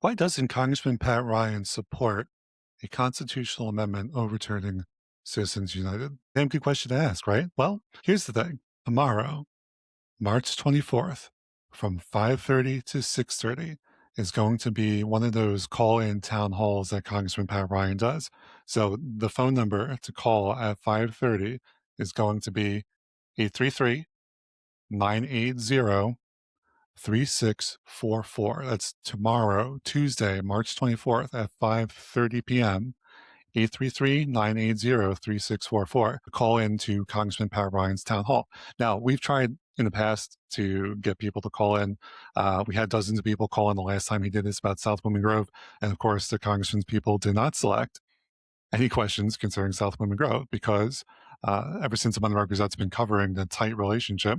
Why doesn't Congressman Pat Ryan support a constitutional amendment overturning Citizens United? Damn good question to ask, right? Well, here's the thing. Tomorrow, March 24th, from 5:30 to 6:30 is going to be one of those call-in town halls that Congressman Pat Ryan does. So the phone number to call at 5:30 is going to be 833-980-3644. That's tomorrow, Tuesday, March 24th at 5:30 p.m. 833-980-3644. Call into Congressman Pat Ryan's town hall. Now, we've tried in the past to get people to call in. We had dozens of people call in the last time he did this about South Women Grove. And of course, the congressman's people did not select any questions concerning South Women Grove because ever since the Money Gazette's been covering the tight relationship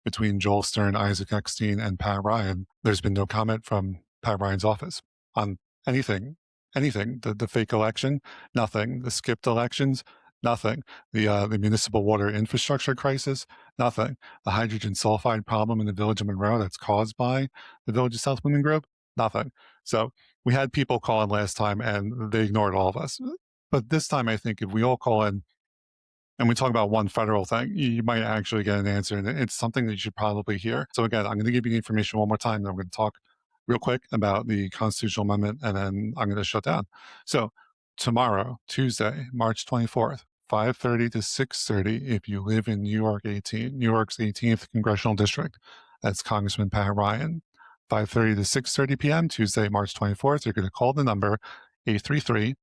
between Joel Stern, Isaac Eckstein, and Pat Ryan, there's been no comment from Pat Ryan's office on anything. Anything. The fake election, nothing. The skipped elections, nothing. The municipal water infrastructure crisis, nothing. The hydrogen sulfide problem in the village of Monroe that's caused by the village of South Women Grove, nothing. So we had people call in last time and they ignored all of us. But this time, I think if we all call in and we talk about one federal thing, you might actually get an answer. And it's something that you should probably hear. So again, I'm going to give you the information one more time. Then I'm going to talk real quick about the constitutional amendment, and then I'm going to shut down. So tomorrow, Tuesday, March 24th, 5:30 to 6:30, if you live in New York's 18th congressional district, that's Congressman Pat Ryan. 5:30 to 6:30 p.m. Tuesday, March 24th, you're going to call the number 833-980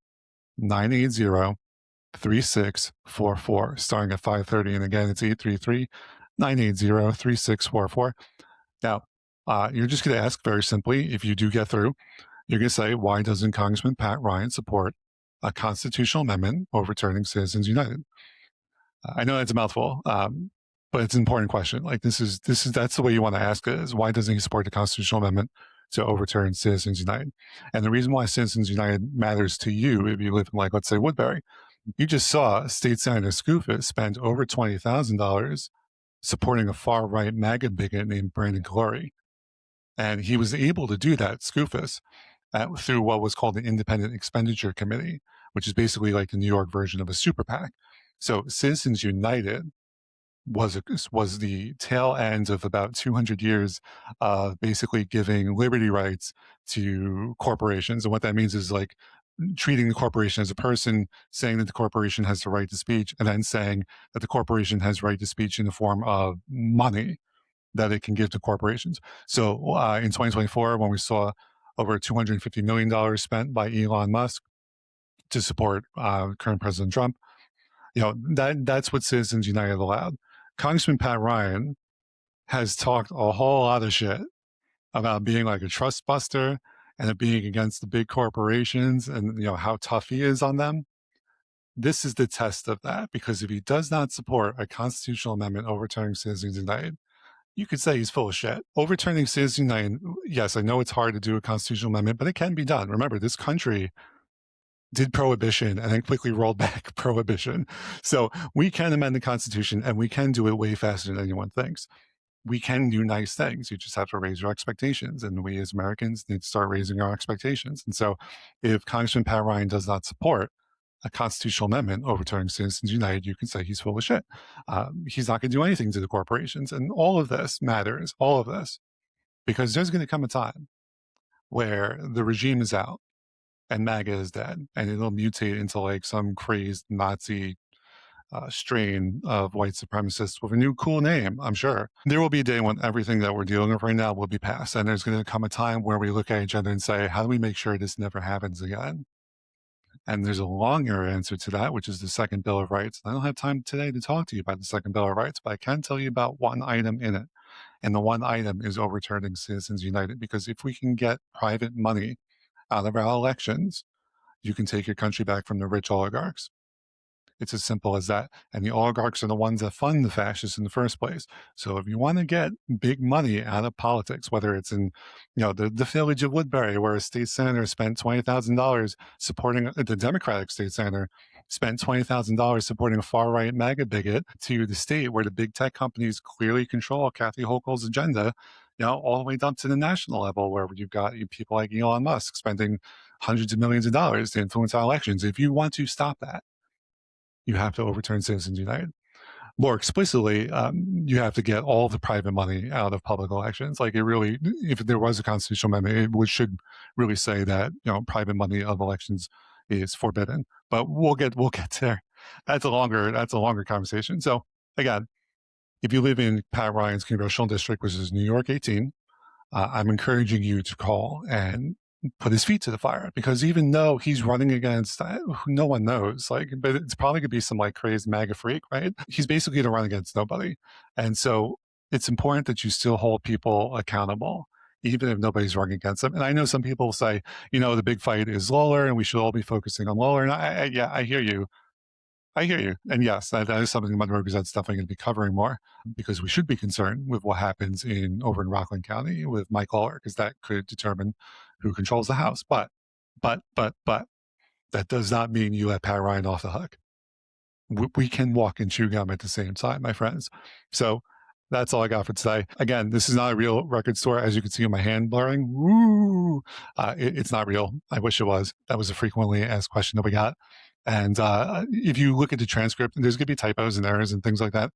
3644, starting at 5:30. And again, it's 833-980-3644. Now, you're just going to ask very simply, if you do get through, you're going to say, why doesn't Congressman Pat Ryan support a constitutional amendment overturning Citizens United? I know that's a mouthful, but it's an important question. Like that's the way you want to ask it: is why doesn't he support the constitutional amendment to overturn Citizens United? And the reason why Citizens United matters to you, if you live in, like, let's say Woodbury, you just saw State Senator Skoufis spend over $20,000 supporting a far-right MAGA bigot named Brandon Glory. And he was able to do that, Skoufis, through what was called an Independent Expenditure Committee, which is basically like the New York version of a super PAC. So Citizens United was the tail end of about 200 years of basically giving liberty rights to corporations. And what that means is like treating the corporation as a person, saying that the corporation has the right to speech, and then saying that the corporation has right to speech in the form of money that it can give to corporations. So in 2024, when we saw over $250 million spent by Elon Musk to support current President Trump, that's what Citizens United allowed. Congressman Pat Ryan has talked a whole lot of shit about being like a trust buster and it being against the big corporations and how tough he is on them. This is the test of that, because if he does not support a constitutional amendment overturning Citizens United, you could say he's full of shit. Overturning Citizens United, yes, I know it's hard to do a constitutional amendment, but it can be done. Remember, this country did prohibition and then quickly rolled back prohibition. So we can amend the Constitution and we can do it way faster than anyone thinks. We can do nice things. You just have to raise your expectations. And we as Americans need to start raising our expectations. And so if Congressman Pat Ryan does not support a constitutional amendment overturning Citizens United, you can say he's full of shit. He's not going to do anything to the corporations. And all of this matters, all of this, because there's going to come a time where the regime is out and MAGA is dead, and it'll mutate into like some crazed Nazi strain of white supremacists with a new cool name, I'm sure. There will be a day when everything that we're dealing with right now will be past, and there's going to come a time where we look at each other and say, how do we make sure this never happens again? And there's a longer answer to that, which is the Second Bill of Rights. I don't have time today to talk to you about the Second Bill of Rights, but I can tell you about one item in it. And the one item is overturning Citizens United, because if we can get private money out of our elections, you can take your country back from the rich oligarchs. It's as simple as that. And the oligarchs are the ones that fund the fascists in the first place. So if you want to get big money out of politics, whether it's in, the village of Woodbury, where a state senator spent $20,000 supporting the Democratic state senator spent $20,000 supporting a far right MAGA bigot to the state where the big tech companies clearly control Kathy Hochul's agenda, all the way down to the national level where you've got people like Elon Musk spending hundreds of millions of dollars to influence our elections. If you want to stop that, you have to overturn Citizens United. More explicitly, you have to get all the private money out of public elections. Like, it really, if there was a constitutional amendment, should really say that private money of elections is forbidden. But we'll get there. That's a longer conversation. So again, if you live in Pat Ryan's congressional district, which is New York 18, I'm encouraging you to call and put his feet to the fire, because even though he's running against no one knows, but it's probably gonna be some crazed MAGA freak, right? He's basically gonna run against nobody. And so it's important that you still hold people accountable, even if nobody's running against them. And I know some people say, the big fight is Lawler and we should all be focusing on Lawler. And I hear you. I hear you. And yes, that is something Monroe Gazette's definitely going to be covering more, because we should be concerned with what happens over in Rockland County with Mike Lawler, because that could determine who controls the House. But that does not mean you let Pat Ryan off the hook. We can walk and chew gum at the same time, my friends. So that's all I got for today. Again, this is not a real record store. As you can see in my hand blurring, woo, it's not real. I wish it was. That was a frequently asked question that we got. And if you look at the transcript, there's going to be typos and errors and things like that.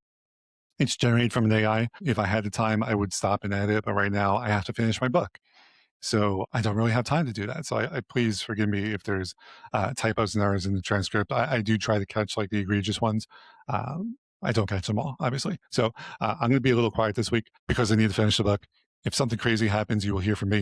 It's generated from an AI. If I had the time, I would stop and edit. But right now, I have to finish my book. So I don't really have time to do that. So I please forgive me if there's typos and errors in the transcript. I do try to catch the egregious ones. I don't catch them all, obviously. So I'm going to be a little quiet this week because I need to finish the book. If something crazy happens, you will hear from me.